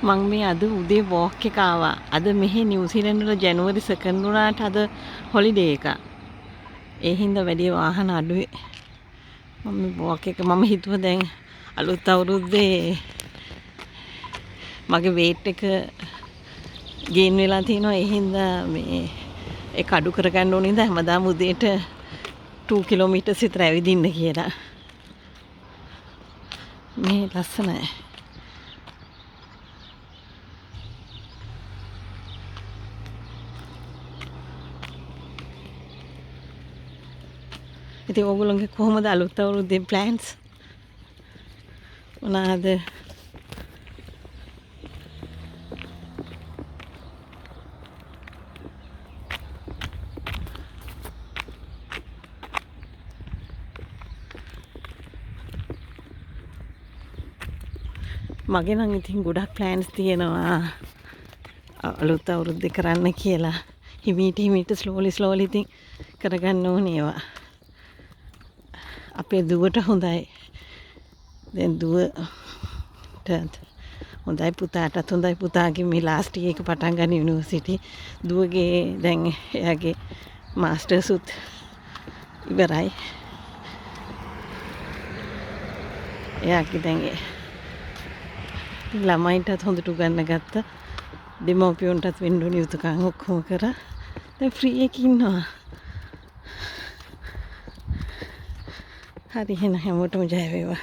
මං මේ අද උදේ වෝක් එක ආවා. අද මෙහි නිව්සීලන්ත වල ජනවරි 2 වුණාට අද හොලිඩේ එක. ඒ හින්දා වැඩි වාහන අඩුයි. මම මේ වෝක් එක මම හිතුවා දැන් අලුත් අවුරුද්දේ මගේ weight එක ගේන් වෙලා තිනවා. ඒ හින්දා මේ ඒක අඩු කරගන්න ඕන ඉඳලා හැමදාම උදේට 2 කිලෝමීටර්ස් විතර ඇවිදින්න කියලා. මේ ලස්සනයි. ඉතින් ඕගොල්ලෝගේ කොහොමද අලුත් අවුරුද්දේ ප්ලෑන්ස්? මොනවාද? මගේ නම් ඉතින් ගොඩක් ප්ලෑන්ස් තියෙනවා අලුත් අවුරුද්දේ කරන්න කියලා. හිමීට ස්ලෝලි ඉතින් කරගන්න ඕනේ ඒවා. අපේ දුවට හොඳයි. දැන් දුවට හොඳයි පුතාටත් හොඳයි. පුතාගේ මේ ලාස්ට් ඉයර් එක පටන් ගන්න යුනිවර්සිටි. දුවගේ දැන් එයාගේ මාස්ටර්ස් උත් ඉවරයි. එයාගේ දැන් ළමයින්ටත් හොඳට උගන්න ගත්තා. දෙමව්පියන්ටත් වෙන්න ඕන යුතුයකම් ඔක්කොම කරා. දැන් ෆ්‍රී එකේ ඉන්නවා. හරි එහෙනම් හැමෝටම ජය වේවා.